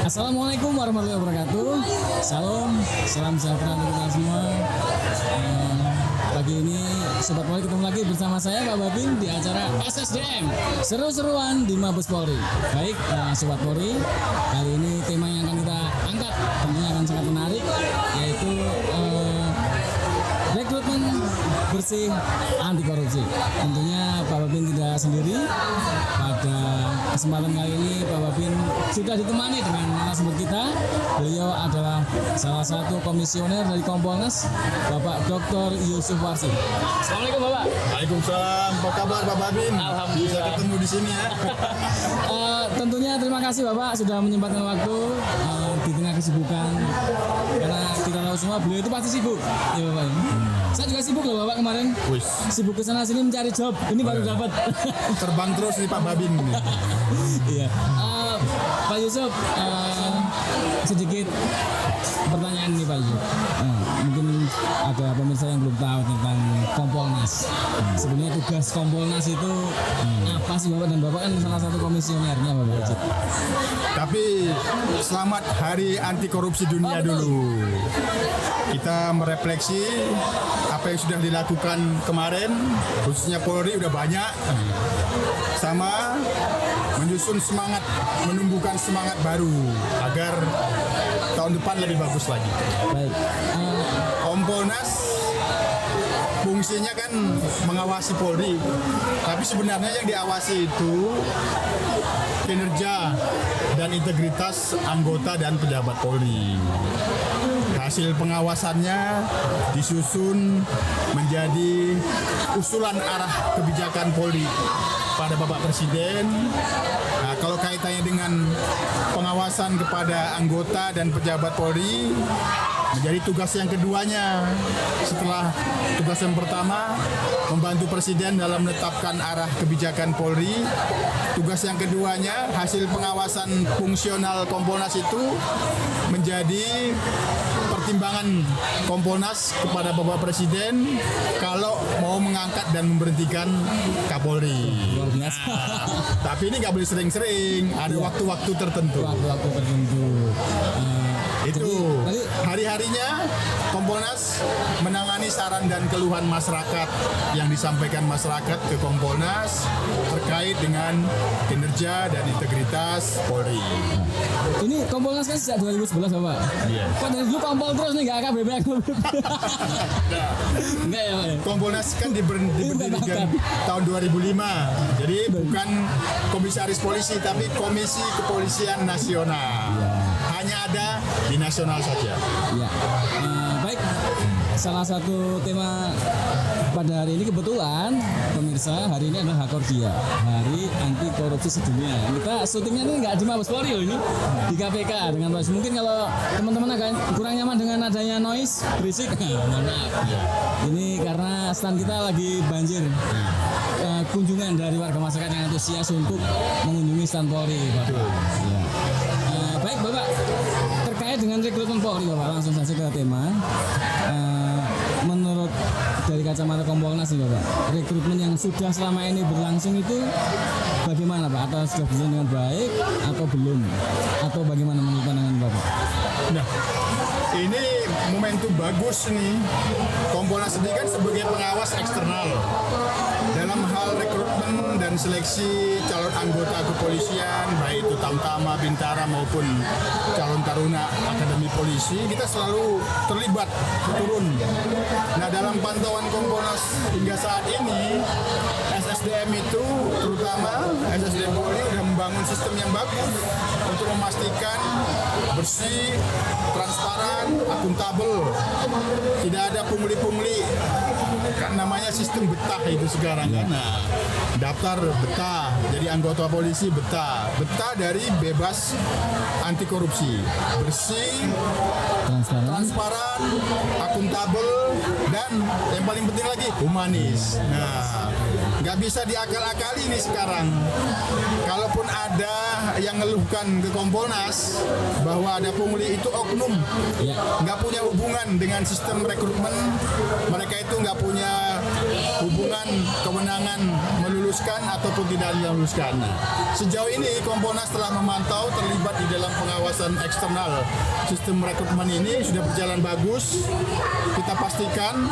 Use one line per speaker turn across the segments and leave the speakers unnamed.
Assalamualaikum warahmatullahi wabarakatuh. Salam sejahtera untuk kita semua. Pagi ini Sobat Polri ketemu lagi bersama saya Pak Babin di acara SSDM seru-seruan di Mabes Polri. Baik, Sobat Polri, kali ini tema yang akan kita angkat tentunya akan sangat menarik, yaitu rekrutmen bersih anti korupsi. Tentunya Pak Babin tidak sendiri. Pada kesempatan kali ini Pak Babin sudah ditemani dengan narasumber kita. Beliau adalah salah satu komisioner dari Kompolnas, Bapak Dr. Yusuf Warsi. Assalamualaikum Bapak.
Waalaikumsalam. Apa kabar Pak Babin?
Alhamdulillah.
Bisa ketemu di sini ya.
Tentunya terima kasih Bapak sudah menyempatkan waktu di tengah kesibukan. Karena kita tahu semua beliau itu pasti sibuk, ya Bapak. Saya juga sibuk loh Bapak kemarin.
Wis.
Sibuk kesana sini mencari job. Ini baru dapat.
Terbang terus nih Pak Babin ini.
Iya. Pak Yusuf, sedikit pertanyaan nih Pak Yusuf. Mungkin ada pemirsa yang belum tahu tentang Kompolnas. Sebenarnya tugas Kompolnas itu apa sih Bapak? Dan Bapak kan salah satu komisionernya Bapak Yusuf.
Tapi selamat Hari Anti Korupsi Dunia dulu. Kita merefleksi apa yang sudah dilakukan kemarin, khususnya Polri udah banyak. Sama menyusun semangat, menumbuhkan semangat baru agar tahun depan lebih bagus lagi.
Baik.
Kompolnas fungsinya kan mengawasi Polri, tapi sebenarnya yang diawasi itu kinerja dan integritas anggota dan pejabat Polri. Hasil pengawasannya disusun menjadi usulan arah kebijakan Polri pada Bapak Presiden. Nah, kalau kaitannya dengan pengawasan kepada anggota dan pejabat Polri, menjadi tugas yang keduanya. Setelah tugas yang pertama membantu Presiden dalam menetapkan arah kebijakan Polri, tugas yang keduanya hasil pengawasan fungsional Kompolnas itu menjadi pertimbangan Kompolnas kepada Bapak Presiden kalau mau mengangkat dan memberhentikan Kapolri.
Luar biasa.
Tapi ini nggak boleh sering-sering, ada waktu-waktu tertentu.
Waktu-waktu tertentu.
Itu
Jadi,
hari-harinya Kompolnas menangani saran dan keluhan masyarakat yang disampaikan masyarakat ke Kompolnas terkait dengan kinerja dan integritas Polri.
ini Kompolnas kan sejak 2011 Bapak.
Iya.
Kok dari dulu kompol terus nih nggak AKBP? Enggak ya Pak?
Kompolnas kan diberdirikan tahun 2005. Jadi bukan komisaris polisi tapi Komisi Kepolisian Nasional. Hanya ada di nasional saja.
Iya. Baik. Salah satu tema pada hari ini kebetulan pemirsa hari ini adalah Hakordia, Hari Anti Korupsi Sedunia. Kita syutingnya ini nggak di Mabes Polri loh, ini di KPK dengan noise. Mungkin kalau teman-teman agak kurang nyaman dengan adanya noise berisik, mohon maaf. Ini karena stand kita lagi banjir kunjungan dari warga masyarakat yang antusias untuk mengunjungi stand Polri, Pak. Ya. Baik Bapak, terkait dengan rekrutmen Polri Bapak, langsung saja ke tema. Menurut dari kacamata Kompolnas nih Bapak, rekrutmen yang sudah selama ini berlangsung itu bagaimana Pak? Atau sudah berjalan dengan baik atau belum? Atau bagaimana menurut pandangan Bapak?
Nah, ini momentum bagus nih. Kompolnas sendiri kan sebagai pengawas eksternal dalam hal rekrutmen dan seleksi calon anggota kepolisian, baik itu Tamtama, Bintara maupun calon taruna Akademi Polisi, kita selalu terlibat turun. Nah, dalam pantauan Kompolnas hingga saat ini, SSDM itu terutama SSDM Polri sudah membangun sistem yang bagus untuk memastikan bersih, transparan, akuntabel, tidak ada pungli-pungli. Kan namanya sistem betah itu sekarang kan. Nah, daftar betah, jadi anggota polisi betah dari bebas anti korupsi, bersih, transparan, akuntabel, dan yang paling penting lagi humanis. Nah, nggak bisa diakal-akali nih sekarang. Kalaupun ada yang ngeluhkan ke Kompolnas bahwa ada pungli itu oknum,
Ya.
nggak punya hubungan dengan sistem rekrutmen, mereka itu nggak punya hubungan kewenangan meluluskan ataupun tidak diluluskan. Sejauh ini Kompolnas telah memantau terlibat di dalam pengawasan eksternal sistem rekrutmen ini sudah berjalan bagus. Kita pastikan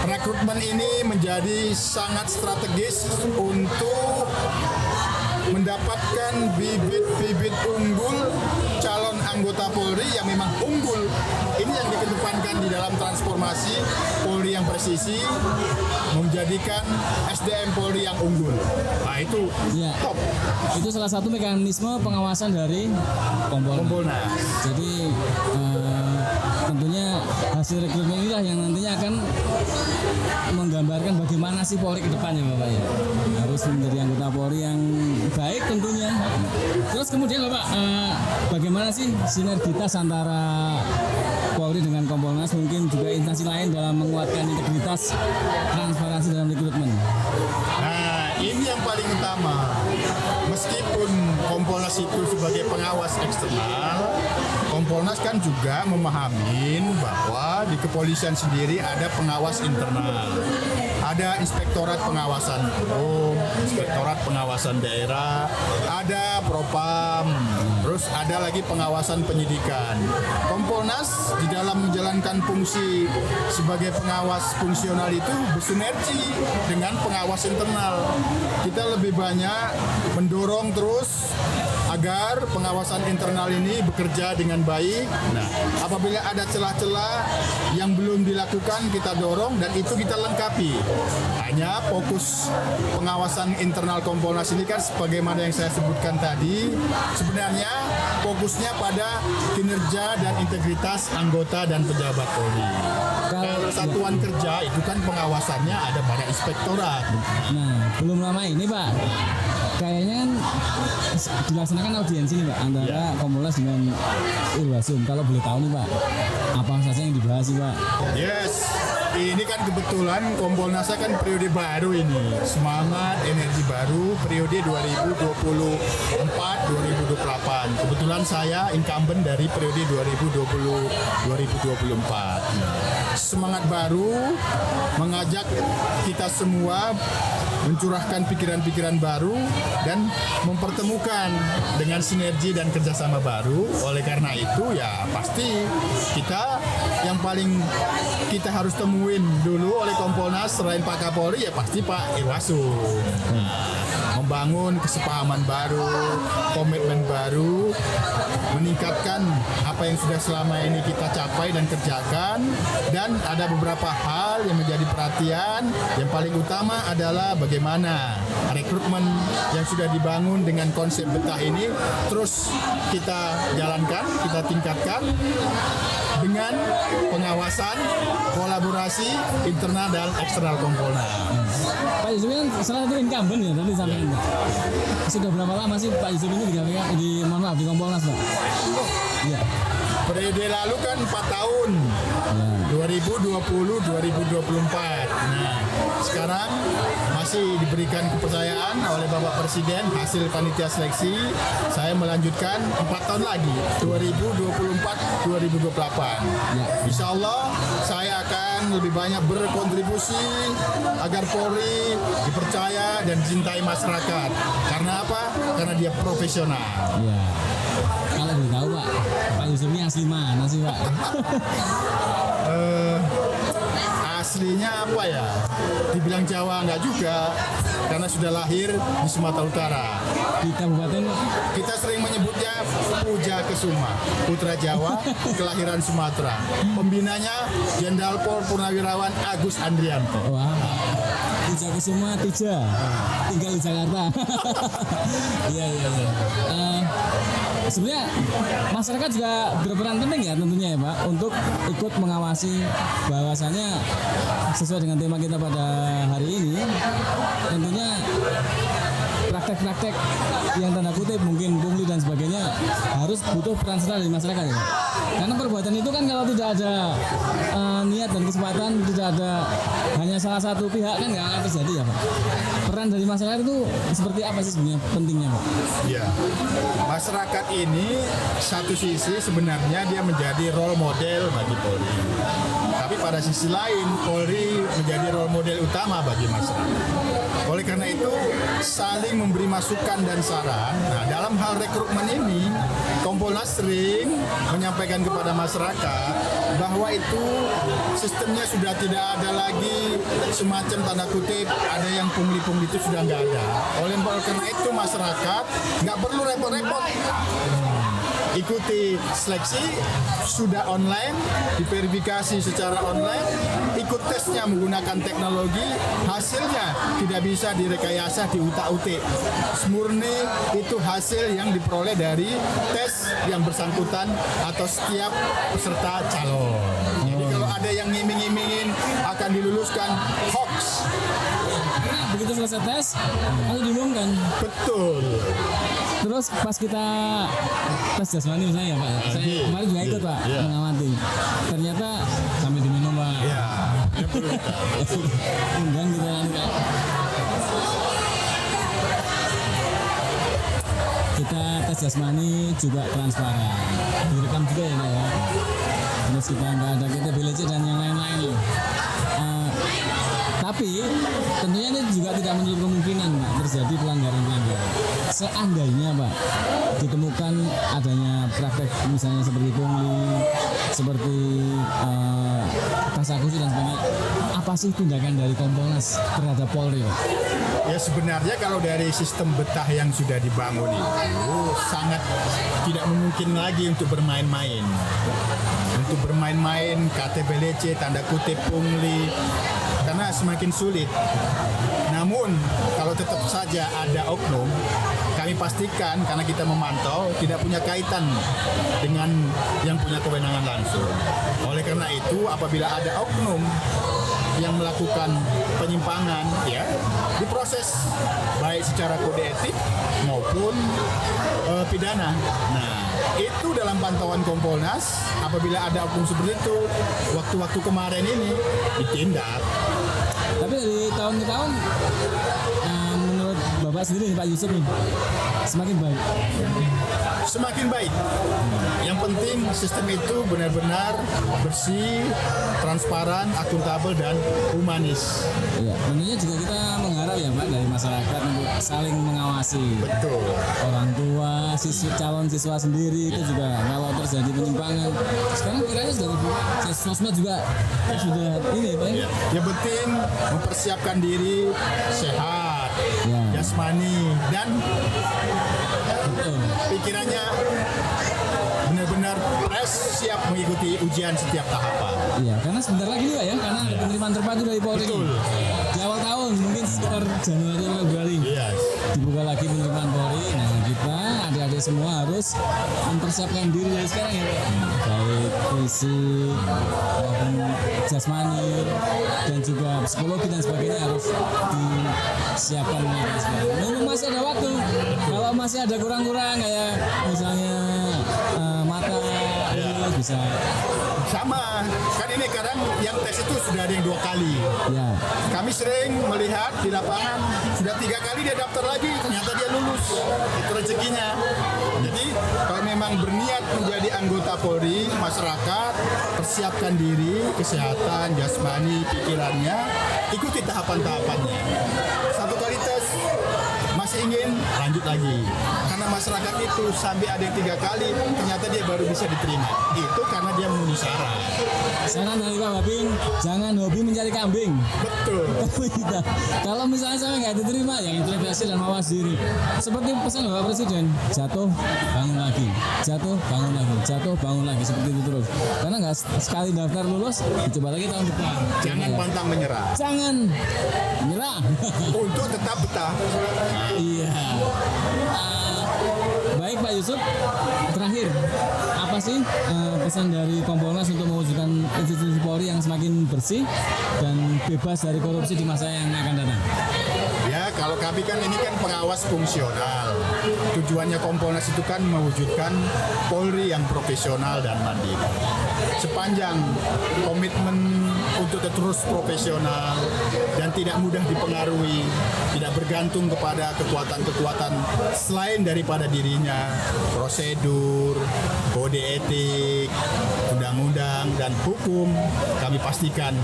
rekrutmen ini menjadi sangat strategis untuk mendapatkan bibit-bibit unggul calon anggota Polri yang memang unggul. Ini yang dikedepankan di dalam transformasi Polri yang presisi, menjadikan SDM Polri yang unggul. Nah itu
Ya.
top.
Itu salah satu mekanisme pengawasan dari Kompolnas. Jadi tentunya hasil rekrutmen inilah yang nantinya akan menggambarkan bagaimana sih Polri ke depannya Bapak ya. Harus menjadi anggota Polri yang baik tentunya. Terus kemudian Bapak, bagaimana sih sinergitas antara Polri dengan Kompolnas, mungkin juga instansi lain dalam menguatkan integritas transparansi dalam rekrutmen?
Nah, ini yang paling utama. Meskipun Kompolnas itu sebagai pengawas eksternal, Kompolnas kan juga memahamin bahwa di kepolisian sendiri ada pengawas internal. Ada Inspektorat Pengawasan Umum, Inspektorat Pengawasan Daerah, ada Propam, terus ada lagi pengawasan penyidikan. Kompolnas di dalam menjalankan fungsi sebagai pengawas fungsional itu bersinergi dengan pengawas internal. Kita lebih banyak mendorong terus agar pengawasan internal ini bekerja dengan baik. Nah, apabila ada celah-celah yang belum dilakukan, kita dorong dan itu kita lengkapi. Hanya fokus pengawasan internal Kompolnas ini kan sebagaimana yang saya sebutkan tadi, sebenarnya fokusnya pada kinerja dan integritas anggota dan pejabat Polri. Kalau satuan kerja itu kan pengawasannya ada pada inspektorat.
Nah, belum lama ini Pak, kayaknya kan dilaksanakan audiensi nih Pak antara Kompolnas dengan Irwasum. Kalau boleh tahu nih Pak, apa saja yang dibahas sih Pak?
Yes, ini kan kebetulan Kompolnasnya kan periode baru ini. Semangat, energi baru, periode 2024-2028. Kebetulan saya incumbent dari periode 2020-2024. Semangat baru mengajak kita semua mencurahkan pikiran-pikiran baru dan mempertemukan dengan sinergi dan kerjasama baru. Oleh karena itu ya pasti kita yang paling kita harus temuin dulu oleh Kompolnas selain Pak Kapolri ya pasti Pak Irwasum. Membangun kesepahaman baru, komitmen baru, meningkatkan apa yang sudah selama ini kita capai dan kerjakan, dan ada beberapa hal yang menjadi perhatian. Yang paling utama adalah bagaimana rekrutmen yang sudah dibangun dengan konsep betah ini terus kita jalankan, kita tingkatkan dengan pengawasan, kolaborasi internal dan eksternal Kompolnas.
Pak Yusuf kan salah satu incumbent ya tadi sampai ini. Sudah berapa lama sih Pak Yusuf ini di Kompolnas Pak? Iya.
Periode lalu kan 4 tahun, 2020-2024. Nah, sekarang masih diberikan kepercayaan oleh Bapak Presiden hasil panitia seleksi. Saya melanjutkan 4 tahun lagi, 2024-2028. Insya Allah saya akan lebih banyak berkontribusi agar Polri dipercaya dan dicintai masyarakat. Karena apa? Karena dia profesional.
Iya. Kalau boleh tahu Pak Yusuf ini asli mana sih Pak?
Aslinya apa ya? Dibilang Jawa enggak juga, karena sudah lahir di Sumatera Utara.
Di Kabupaten
Kita sering menyebutnya Puja Kesuma, putra Jawa, kelahiran Sumatera. Pembinanya Jenderal Pol Purnawirawan Agus Andrianto.
Wah, Puja Kusuma 3 tinggal di Jakarta. Iya. Sebenarnya masyarakat juga berperan penting ya tentunya ya Pak untuk ikut mengawasi bahwasannya sesuai dengan tema kita pada hari ini tentunya praktek-praktek yang tanda kutip mungkin pungli dan sebagainya harus butuh peran serta dari masyarakat ya. Karena perbuatan itu kan kalau tidak ada niat dan kesempatan, tidak ada hanya salah satu pihak kan nggak akan terjadi ya Pak. Peran dari masyarakat itu seperti apa sih sebenarnya pentingnya Pak?
Ya, masyarakat ini satu sisi sebenarnya dia menjadi role model bagi Polri. Tapi pada sisi lain Polri menjadi role model utama bagi masyarakat. Oleh karena itu saling memberi masukan dan saran. Nah, dalam hal rekrutmen ini Kompolnas sering menyampaikan kepada masyarakat bahwa itu sistemnya sudah tidak ada lagi semacam tanda kutip ada yang pungli-pungli itu sudah nggak ada. Oleh karena itu masyarakat nggak perlu repot-repot. Ikuti seleksi sudah online, diverifikasi secara online, ikut tesnya menggunakan teknologi, hasilnya tidak bisa direkayasa diutak-utik. Murni itu hasil yang diperoleh dari tes yang bersangkutan atau setiap peserta calon. Jadi kalau ada yang ngiming-ngimingin akan diluluskan, hoax.
Begitu selesai tes, lalu diumumkan.
Betul.
Terus pas kita tes jasmani misalnya ya Pak, saya kemarin juga ikut Pak mengamati. Ternyata sampai diminum Pak.
Ya.
Undang kita nanti kita tes jasmani juga transparan, direkam juga ya Pak ya. Terus kita nggak ada kita BLC dan yang lain-lain loh. Tapi tentunya ini juga tidak menutup kemungkinan Pak, terjadi pelanggaran-pelanggaran. Seandainya Pak ditemukan adanya praktek misalnya seperti pungli, seperti persekusi dan sebagainya, apa sih tindakan dari Kompolnas terhadap Polri Pak?
Ya sebenarnya kalau dari sistem betah yang sudah dibangun itu sangat tidak mungkin lagi untuk bermain-main. Untuk bermain-main KTBLC tanda kutip pungli karena semakin sulit. Namun kalau tetap saja ada oknum, kami pastikan karena kita memantau tidak punya kaitan dengan yang punya kewenangan langsung. Oleh karena itu apabila ada oknum yang melakukan penyimpangan ya diproses baik secara kode etik maupun pidana. Nah, itu dalam pantauan Kompolnas apabila ada oknum seperti itu waktu-waktu kemarin ini ditindak.
Tapi dari tahun ke tahun menurut Bapak sendiri Pak Yusuf nih semakin baik.
Semakin baik. Yang penting sistem itu benar-benar bersih, transparan, akuntabel dan humanis.
Iya, tentunya juga kita mengharap ya Pak dari masyarakat untuk saling mengawasi.
Betul.
Orang tua, calon siswa sendiri itu juga kalau terjadi penyimpangan. Sekarang kiranya sudah sosmed juga sudah ini Pak.
Ya. Yang penting mempersiapkan diri sehat, jasmani dan pikirannya benar-benar fresh, siap mengikuti ujian setiap tahapan.
Iya, karena sebentar lagi nih Pak ya, karena ada penerimaan terpadu dari Polri.
Betul.
Di awal tahun, mungkin sekitar Januari atau Februari, dibuka lagi penerimaan Polri. Nah, kita adik-adik semua harus mempersiapkan diri dari sekarang ya Pak. Baik fisik, maupun jasmani, dan juga psikologi dan sebagainya harus disiapkan sekarang. Memang masih ada waktu. Kalau masih ada kurang-kurang kayak misalnya mata ini bisa
sama kan ini kadang yang tes itu sudah ada yang 2 kali
ya.
Kami sering melihat di lapangan sudah 3 kali dia daftar lagi ternyata dia lulus, itu rezekinya. Jadi kalau memang berniat menjadi anggota Polri, masyarakat persiapkan diri, kesehatan jasmani, pikirannya, ikuti tahapan-tahapannya. 1 kali tes masih ingin lanjut lagi karena masyarakat itu sampai ada yang 3 kali ternyata dia baru bisa diterima, itu karena dia memenuhi syarat.
Saran dari Pak Babing, jangan hobi mencari kambing.
Betul.
Kalau misalnya saya nggak diterima, yang introspeksi dan mawas diri. Seperti pesan Bapak Presiden, jatuh bangun lagi, jatuh bangun lagi, jatuh bangun lagi, seperti itu terus. Karena nggak sekali daftar lulus, dicoba lagi tahun depan.
Jangan pantang menyerah.
Jangan menyerah.
Untuk tetap betah.
Iya. Baik Pak Yusuf, terakhir apa sih pesan dari Kompolnas untuk mewujudkan institusi Polri yang semakin bersih dan bebas dari korupsi di masa yang akan datang?
Ya kalau kami kan ini kan pengawas fungsional. Tujuannya Kompolnas itu kan mewujudkan Polri yang profesional dan mandiri. Sepanjang komitmen untuk terus profesional dan tidak mudah dipengaruhi, tidak bergantung kepada kekuatan-kekuatan selain daripada dirinya, prosedur, kode etik, undang-undang, dan hukum, kami pastikan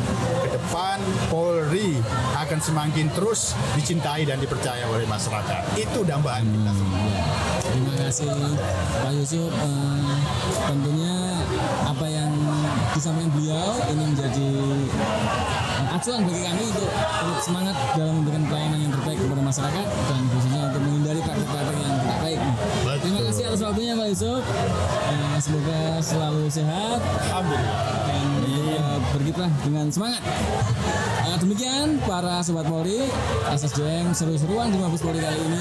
ke depan Polri akan semakin terus dicintai dan dipercaya oleh masyarakat. Itu dambaan kita semua.
Terima kasih Pak Yusuf. Tentunya apa yang disampaikan beliau ini menjadi acuan bagi kami untuk semangat dalam memberikan pelayanan yang terbaik kepada masyarakat dan khususnya untuk menghindari praktik-praktik yang tidak baik. Terima kasih atas waktunya Pak Yusuf. Semoga selalu sehat.
Alhamdulillah.
Dan berkiprah dengan semangat. Demikian para Sobat Polri, SSJM seru-seruan di Mabes Polri kali ini.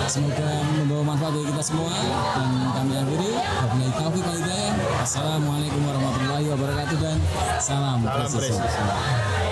Semoga membawa manfaat bagi kita semua. Dan kami akhiri. Wabillahi taufiq wal hidayah. Assalamualaikum warahmatullahi wabarakatuh dan salam
Salam
presisi.
presisi.